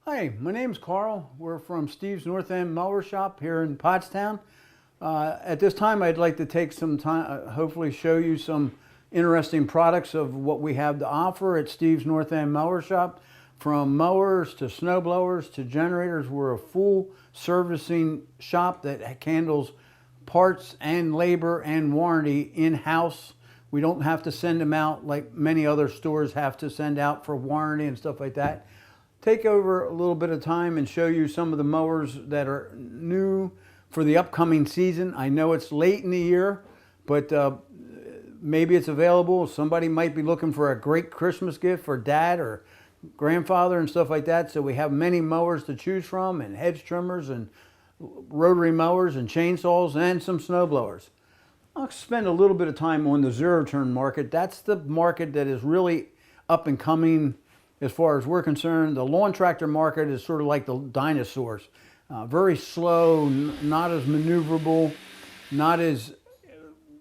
Hi, my name's Carl. We're from Steve's North End Mower Shop here in Pottstown. At this time, I'd like to take some time, hopefully show you some interesting products of what we have to offer at Steve's North End Mower Shop. From mowers to snow blowers to generators, we're a full servicing shop that handles parts and labor and warranty in-house. We don't have to send them out like many other stores have to send out for warranty and stuff like that. Take over a little bit of time and show you some of the mowers that are new for the upcoming season. I know it's late in the year, but maybe it's available. Somebody might be looking for a great Christmas gift for dad or grandfather and stuff like that. So we have many mowers to choose from, and hedge trimmers and rotary mowers and chainsaws and some snow blowers. I'll spend a little bit of time on the zero-turn market. That's the market that is really up and coming. As far as we're concerned, the lawn tractor market is sort of like the dinosaurs. Very slow, not as maneuverable, not as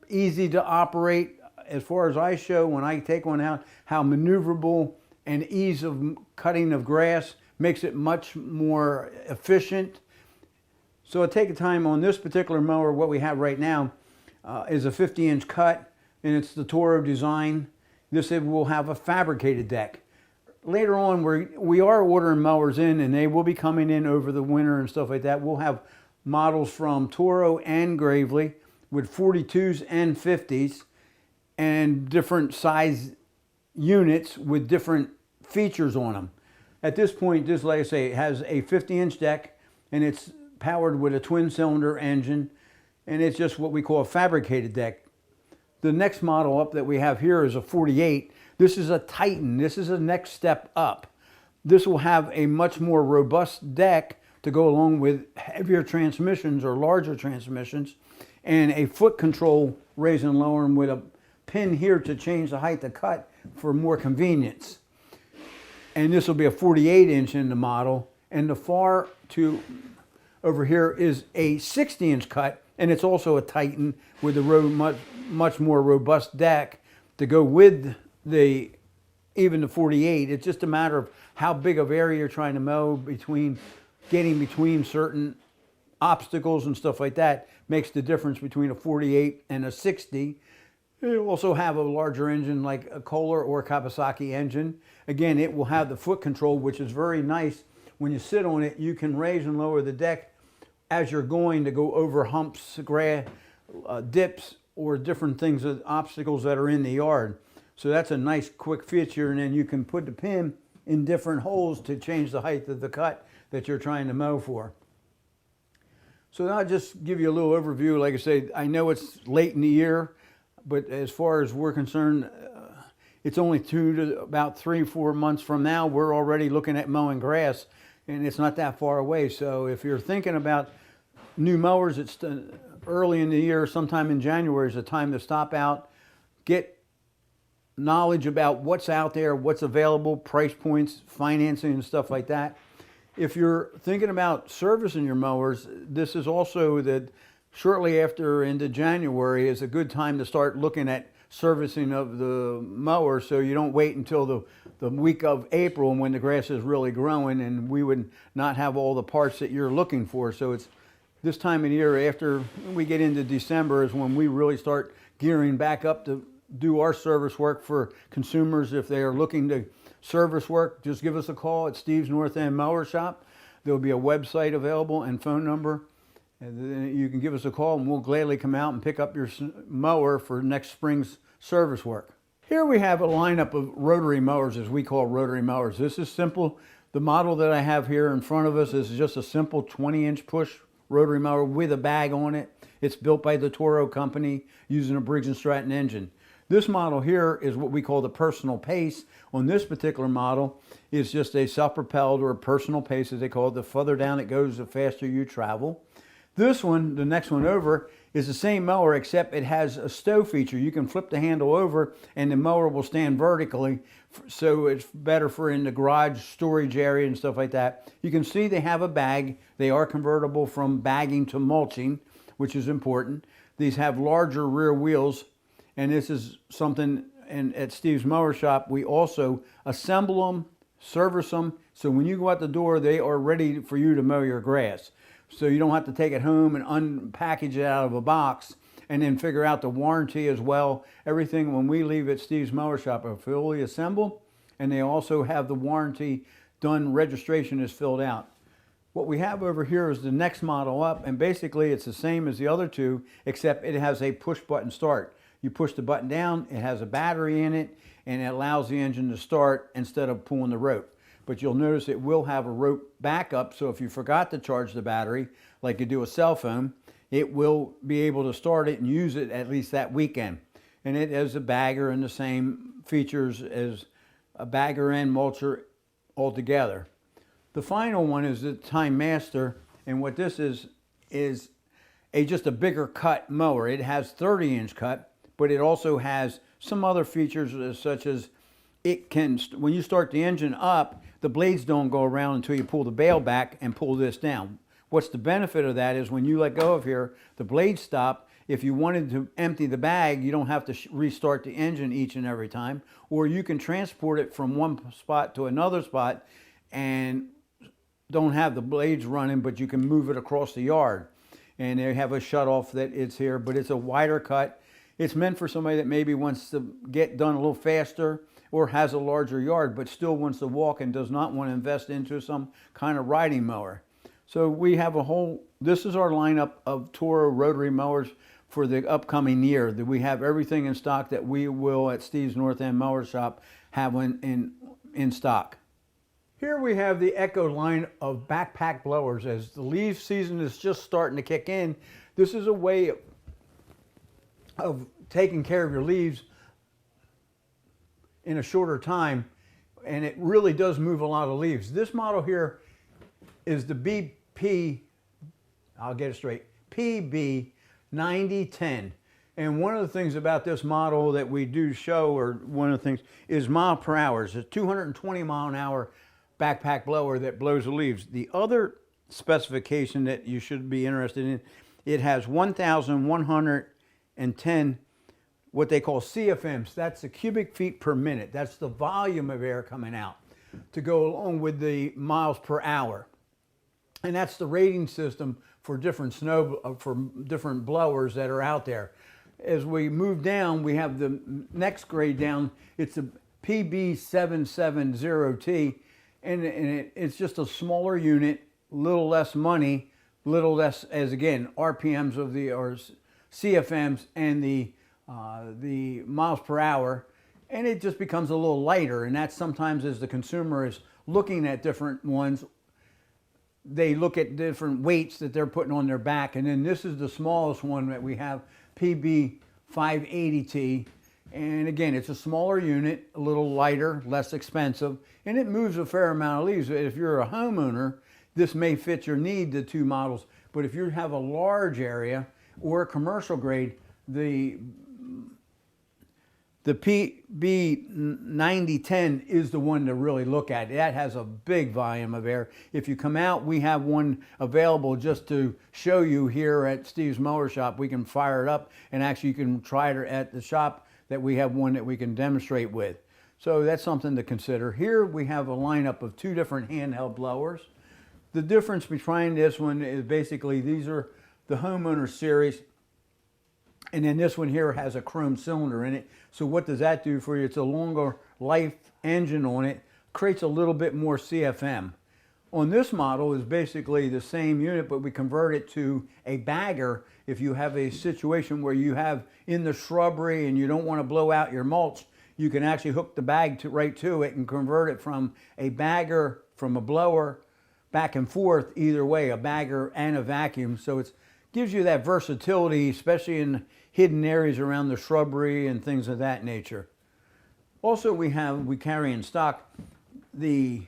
easy to operate. As far as I show when I take one out, how maneuverable and ease of cutting of grass makes it much more efficient. So I take a time on this particular mower. What we have right now is a 50-inch cut, and it's the Toro design. This will have a fabricated deck. Later on, we are ordering mowers in, and they will be coming in over the winter and stuff like that. We'll have models from Toro and Gravely with 42s and 50s and different size units with different features on them. At this point, just like I say, it has a 50-inch deck, and it's powered with a twin-cylinder engine, and it's just what we call a fabricated deck. The next model up that we have here is a 48. This is a Titan. This is a next step up. This will have a much more robust deck to go along with heavier transmissions or larger transmissions, and a foot control raise and lower with a pin here to change the height of cut for more convenience. And this will be a 48-inch in the model, and the far to over here is a 60-inch cut, and it's also a Titan with a much more robust deck to go with even the 48. It's just a matter of how big of area you're trying to mow, getting between certain obstacles and stuff like that makes the difference between a 48 and a 60. It'll also have a larger engine like a Kohler or Kawasaki engine. Again, it will have the foot control, which is very nice. When you sit on it, you can raise and lower the deck as you're going to go over humps, dips, or different things, obstacles that are in the yard. So that's a nice quick feature, and then you can put the pin in different holes to change the height of the cut that you're trying to mow for. So I'll just give you a little overview. Like I say, I know it's late in the year, but as far as we're concerned, it's only about 3-4 months from now. We're already looking at mowing grass, and it's not that far away. So if you're thinking about new mowers, it's early in the year, sometime in January is the time to stop out, get knowledge about what's out there, what's available, price points, financing and stuff like that. If you're thinking about servicing your mowers, this is also that shortly after into January is a good time to start looking at servicing of the mower, so you don't wait until the week of April when the grass is really growing and we would not have all the parts that you're looking for. So it's this time of year after we get into December is when we really start gearing back up to do our service work for consumers. If they are looking to service work, just give us a call at Steve's North End Mower Shop. There'll be a website available and phone number. And then you can give us a call and we'll gladly come out and pick up your mower for next spring's service work. Here we have a lineup of rotary mowers, as we call rotary mowers. This is simple. The model that I have here in front of us is just a simple 20-inch push rotary mower with a bag on it. It's built by the Toro company using a Briggs & Stratton engine. This model here is what we call the personal pace. On this particular model, it's just a self-propelled or a personal pace, as they call it. The further down it goes, the faster you travel. This one, the next one over, is the same mower, except it has a stow feature. You can flip the handle over and the mower will stand vertically, so it's better for in the garage storage area and stuff like that. You can see they have a bag. They are convertible from bagging to mulching, which is important. These have larger rear wheels, and this is something, and at Steve's Mower Shop, we also assemble them, service them, so when you go out the door, they are ready for you to mow your grass. So you don't have to take it home and unpackage it out of a box and then figure out the warranty as well. Everything when we leave at Steve's Mower Shop are fully assembled, and they also have the warranty done, registration is filled out. What we have over here is the next model up, and basically it's the same as the other two, except it has a push button start. You push the button down, it has a battery in it, and it allows the engine to start instead of pulling the rope. But you'll notice it will have a rope backup, so if you forgot to charge the battery, like you do a cell phone, it will be able to start it and use it at least that weekend. And it has a bagger and the same features as a bagger and mulcher altogether. The final one is the Time Master, and what this is just a bigger cut mower. It has 30-inch cut, but it also has some other features such as it can, when you start the engine up, the blades don't go around until you pull the bail back and pull this down. What's the benefit of that is when you let go of here, the blades stop. If you wanted to empty the bag, you don't have to restart the engine each and every time, or you can transport it from one spot to another spot and don't have the blades running, but you can move it across the yard. And they have a shutoff that it's here, but it's a wider cut. It's meant for somebody that maybe wants to get done a little faster or has a larger yard, but still wants to walk and does not want to invest into some kind of riding mower. So we have a whole, this is our lineup of Toro rotary mowers for the upcoming year. That we have everything in stock that we will at Steve's North End Mower Shop have in stock. Here we have the Echo line of backpack blowers. As the leaf season is just starting to kick in, this is a way of taking care of your leaves in a shorter time, and it really does move a lot of leaves. This model here is the BP, I'll get it straight, PB9010. And one of the things about this model that we do show, or one of the things, is mile per hour. It's a 220 mile an hour backpack blower that blows the leaves. The other specification that you should be interested in, it has 1,110 what they call CFMs. That's the cubic feet per minute. That's the volume of air coming out to go along with the miles per hour. And that's the rating system for different different blowers that are out there. As we move down, we have the next grade down. It's a PB770T, and it's just a smaller unit, little less money, little less, as again, RPMs of the, or CFMs, and the miles per hour, and it just becomes a little lighter. And that's sometimes as the consumer is looking at different ones, they look at different weights that they're putting on their back. And then this is the smallest one that we have, PB580T. And again, it's a smaller unit, a little lighter, less expensive, and it moves a fair amount of leaves. If you're a homeowner, this may fit your need, the two models. But if you have a large area or a commercial grade, the PB9010 is the one to really look at. That has a big volume of air. If you come out, we have one available just to show you here at Steve's Mower Shop. We can fire it up, and actually you can try it at the shop that we have one that we can demonstrate with. So that's something to consider. Here we have a lineup of two different handheld blowers. The difference between this one is basically these are the homeowner series, and then this one here has a chrome cylinder in it. So what does that do for you? It's a longer life engine on it, creates a little bit more CFM. On this model is basically the same unit, but we convert it to a bagger. If you have a situation where you have in the shrubbery and you don't want to blow out your mulch, you can actually hook the bag right to it and convert it from a bagger, from a blower, back and forth, either way, a bagger and a vacuum. So it gives you that versatility, especially in hidden areas around the shrubbery and things of that nature. Also, we carry in stock the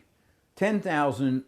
10,000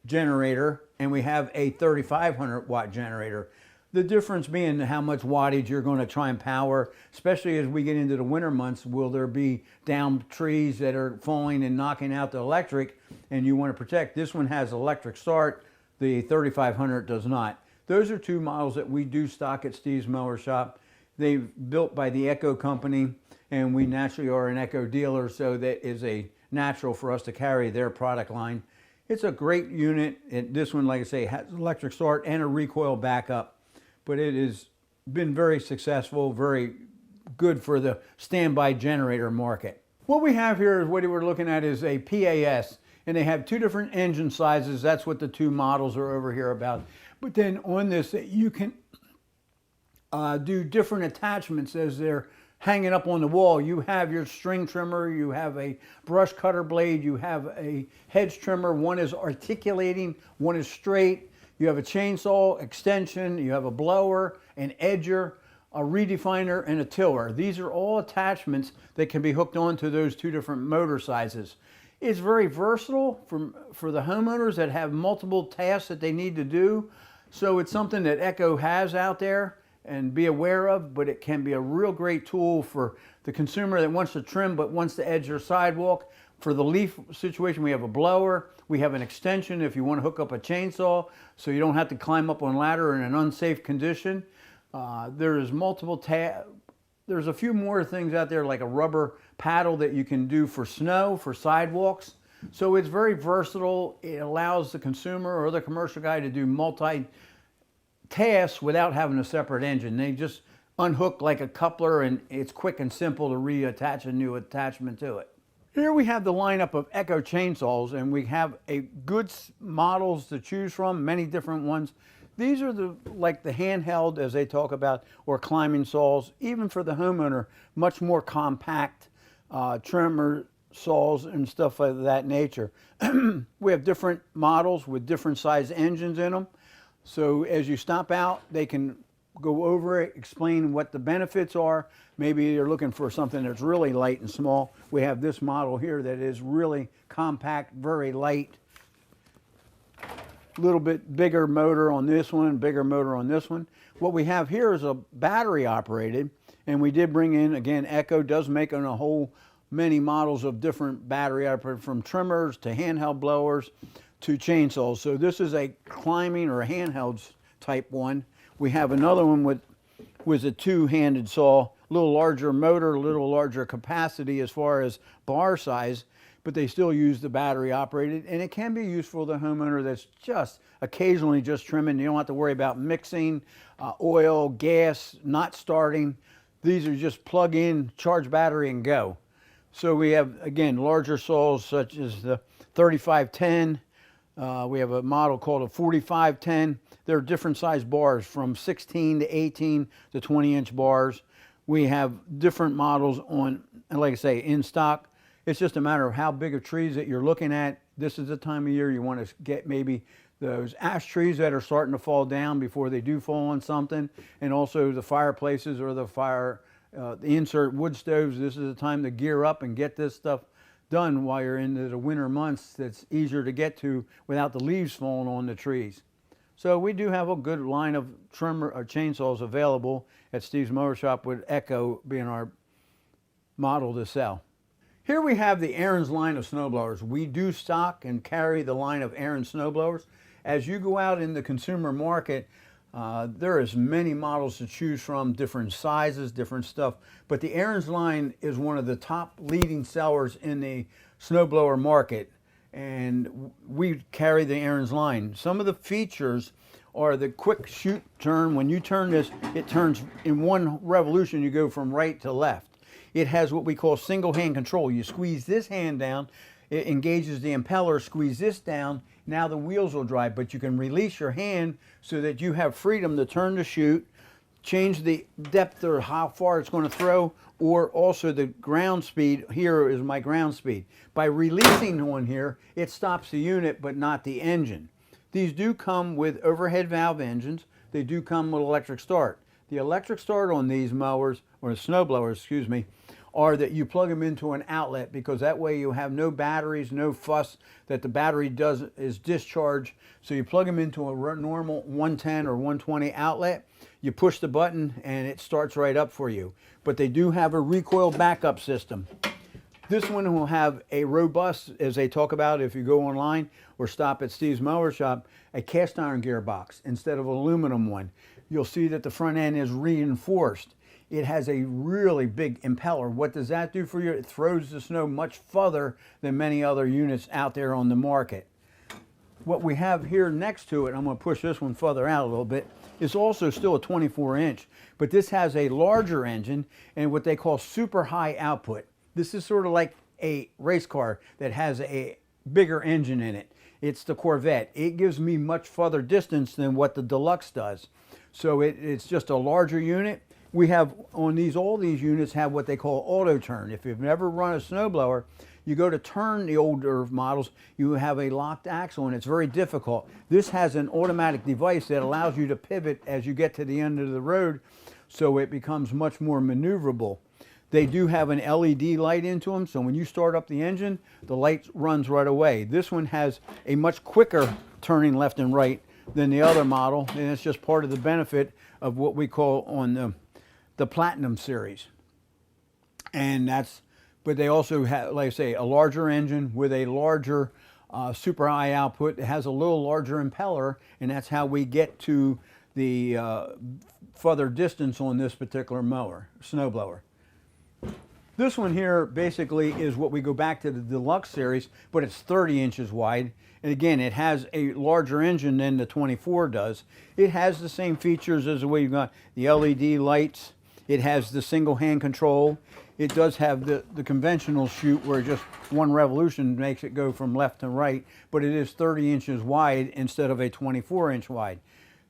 generator, and we have a 3,500 watt generator. The difference being how much wattage you're going to try and power, especially as we get into the winter months. Will there be down trees that are falling and knocking out the electric, and you want to protect? This one has electric start. The 3,500 does not. Those are two models that we do stock at Steve's Mower Shop. They're built by the Echo company, and we naturally are an Echo dealer, so that is a natural for us to carry their product line. It's a great unit. This one, like I say, has electric start and a recoil backup, but it has been very successful, very good for the standby generator market. What we have here is what we're looking at is a PAS, and they have two different engine sizes. That's what the two models are over here about. But then on this, you can do different attachments as they're hanging up on the wall. You have your string trimmer, you have a brush cutter blade, you have a hedge trimmer. One is articulating, one is straight. You have a chainsaw extension, you have a blower, an edger, a redefiner, and a tiller. These are all attachments that can be hooked onto those two different motor sizes. It's very versatile for the homeowners that have multiple tasks that they need to do. So it's something that Echo has out there and be aware of, but it can be a real great tool for the consumer that wants to trim but wants to edge their sidewalk. For the leaf situation, we have a blower, we have an extension if you want to hook up a chainsaw so you don't have to climb up on a ladder in an unsafe condition. There's a few more things out there like a rubber paddle that you can do for snow, for sidewalks. So it's very versatile. It allows the consumer or the commercial guy to do multi-tasks without having a separate engine. They just unhook like a coupler, and it's quick and simple to reattach a new attachment to it. Here we have the lineup of Echo chainsaws, and we have a good models to choose from, many different ones. These are like the handheld, as they talk about, or climbing saws. Even for the homeowner, much more compact trimmer saws and stuff of that nature. We have different models with different size engines in them. So as you stop out, they can go over it, explain what the benefits are. Maybe you're looking for something that's really light and small. We have this model here that is really compact, very light. A little bit bigger motor on this one, bigger motor on this one. What we have here is a battery operated, and we did bring in, again, Echo does make on a whole many models of different battery operated, from trimmers to handheld blowers to chainsaws. So this is a climbing or a handheld type one. We have another one with a two-handed saw, a little larger motor, a little larger capacity as far as bar size, but they still use the battery operated, and it can be useful for the homeowner that's just occasionally just trimming. You don't have to worry about mixing, oil, gas, not starting. These are just plug in, charge battery, and go. So we have, again, larger saws such as the 3510. We have a model called a 4510. There are different size bars from 16 to 18 to 20-inch bars. We have different models on, and like I say, in stock. It's just a matter of how big of trees that you're looking at. This is the time of year you want to get maybe those ash trees that are starting to fall down before they do fall on something, and also the fireplaces or the insert wood stoves. This is the time to gear up and get this stuff done while you're into the winter months. That's easier to get to without the leaves falling on the trees. So we do have a good line of trimmer or chainsaws available at Steve's Mower Shop, with Echo being our model to sell. Here we have the Aaron's line of snowblowers. We do stock and carry the line of Aaron's snowblowers. As you go out in the consumer market, there is many models to choose from, different sizes, different stuff. But the Aaron's line is one of the top leading sellers in the snowblower market, and we carry the Aaron's line. Some of the features are the quick shoot turn. When you turn this, it turns in one revolution. You go from right to left. It has what we call single hand control. You squeeze this hand down, it engages the impeller, squeeze this down, now the wheels will drive, but you can release your hand so that you have freedom to turn the chute, change the depth or how far it's going to throw, or also the ground speed. Here is my ground speed. By releasing one here, it stops the unit but not the engine. These do come with overhead valve engines. They do come with electric start. The electric start on these mowers, or snow blowers, excuse me, are that you plug them into an outlet, because that way you have no batteries, no fuss that the battery does is discharge. So you plug them into a normal 110 or 120 outlet, you push the button and it starts right up for you. But they do have a recoil backup system. This one will have a robust, as they talk about if you go online or stop at Steve's Mower Shop, a cast iron gearbox instead of an aluminum one. You'll see that the front end is reinforced. it has a really big impeller. What does that do for you? It throws the snow much further than many other units out there on the market. What we have here next to it, I'm going to push this one further out a little bit, is also still a 24-inch, but this has a larger engine and what they call super high output. This is sort of like a race car that has a bigger engine in it. It's the Corvette. It gives me much further distance than what the Deluxe does. So it's just a larger unit. We have on these, all these units have what they call auto turn. If you've never run a snowblower, you go to turn the older models, you have a locked axle and it's very difficult. This has an automatic device that allows you to pivot as you get to the end of the road, so it becomes much more maneuverable. They do have an LED light into them, so when you start up the engine, the light runs right away. This one has a much quicker turning left and right than the other model, and it's just part of the benefit of what we call on the Platinum series. And that's, but they also have, like I say, a larger engine with a larger super high output. It has a little larger impeller, and that's how we get to the further distance on this particular mower, snowblower. This one here basically is what we go back to the Deluxe series, but it's 30 inches wide. And again, it has a larger engine than the 24 does. It has the same features as the way you've got the LED lights. It has the single hand control. It does have the conventional chute where just one revolution makes it go from left to right, but it is 30 inches wide instead of a 24-inch wide.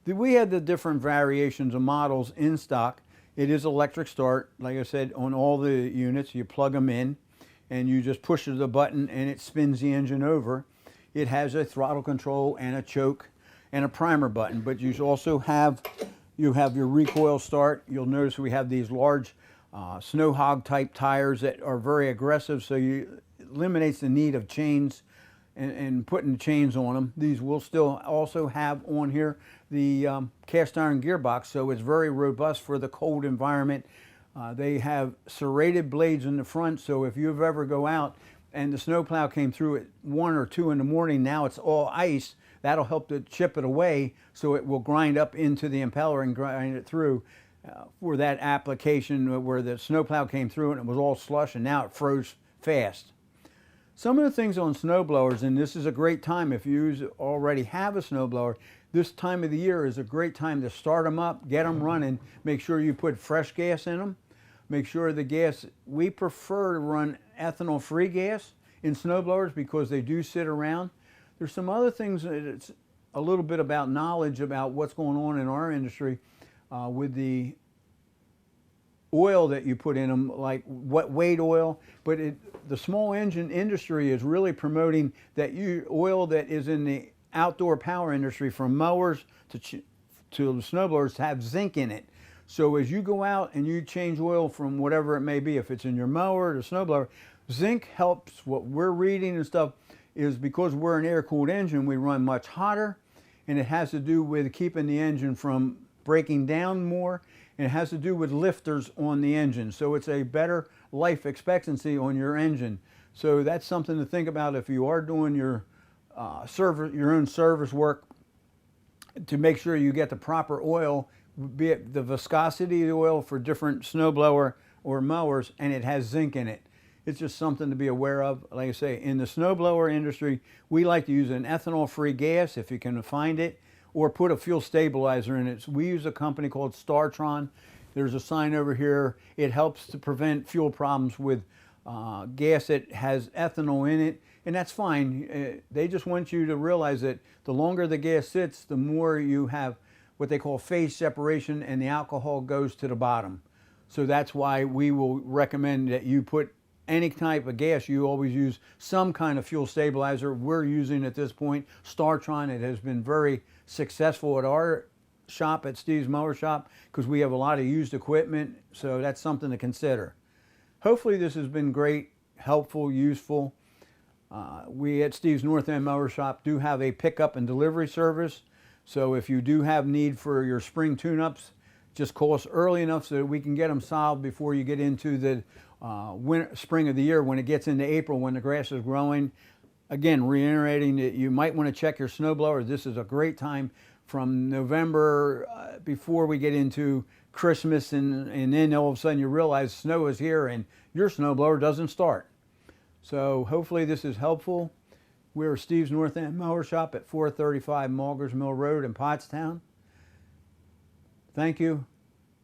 We had the different variations of models in stock. It is electric start, like I said, on all the units. You plug them in and you just push the button and it spins the engine over. It has a throttle control and a choke and a primer button, but you also have, your recoil start. You'll notice we have these large snow hog type tires that are very aggressive, so it eliminates the need of chains and putting chains on them. These will still also have on here the cast iron gearbox, so it's very robust for the cold environment. They have serrated blades in the front, so if you ever go out and the snowplow came through at 1 or 2 in the morning, now it's all ice, that'll help to chip it away so it will grind up into the impeller and grind it through. For that application where the snowplow came through and it was all slush and now it froze fast. Some of the things on snowblowers, and this is a great time if you already have a snowblower, this time of the year is a great time to start them up, get them running, make sure you put fresh gas in them, make sure the gas, we prefer to run ethanol-free gas in snowblowers because they do sit around. There's some other things that it's a little bit about knowledge about what's going on in our industry with the oil that you put in them, like wet weight oil, but the small engine industry is really promoting that oil that is in the outdoor power industry, from mowers to snowblowers, to have zinc in it. So as you go out and you change oil from whatever it may be, if it's in your mower or snowblower, zinc helps. What we're reading and stuff is because we're an air-cooled engine, we run much hotter, and it has to do with keeping the engine from breaking down more. And it has to do with lifters on the engine. So it's a better life expectancy on your engine. So that's something to think about if you are doing your own service work, to make sure you get the proper oil, be it the viscosity of the oil for different snowblower or mowers, and it has zinc in it. It's just something to be aware of. Like I say, in the snowblower industry, we like to use an ethanol-free gas if you can find it, or put a fuel stabilizer in it. So we use a company called Startron. There's a sign over here. It helps to prevent fuel problems with gas that has ethanol in it, and that's fine. They just want you to realize that the longer the gas sits, the more you have what they call phase separation, and the alcohol goes to the bottom. So that's why we will recommend that you put any type of gas, you always use some kind of fuel stabilizer. We're using at this point Startron. It has been very successful at our shop, at Steve's Mower Shop, because we have a lot of used equipment, so that's something to consider. Hopefully this has been great, helpful, useful. We at Steve's North End Mower Shop do have a pickup and delivery service, so if you do have need for your spring tune-ups, just call us early enough so that we can get them solved before you get into the spring of the year, when it gets into April, when the grass is growing. Again, reiterating that you might want to check your snowblower. This is a great time from November before we get into Christmas, and then all of a sudden you realize snow is here and your snowblower doesn't start. So hopefully this is helpful. We're Steve's North End Mower Shop at 435 Maugers Mill Road in Pottstown. Thank you.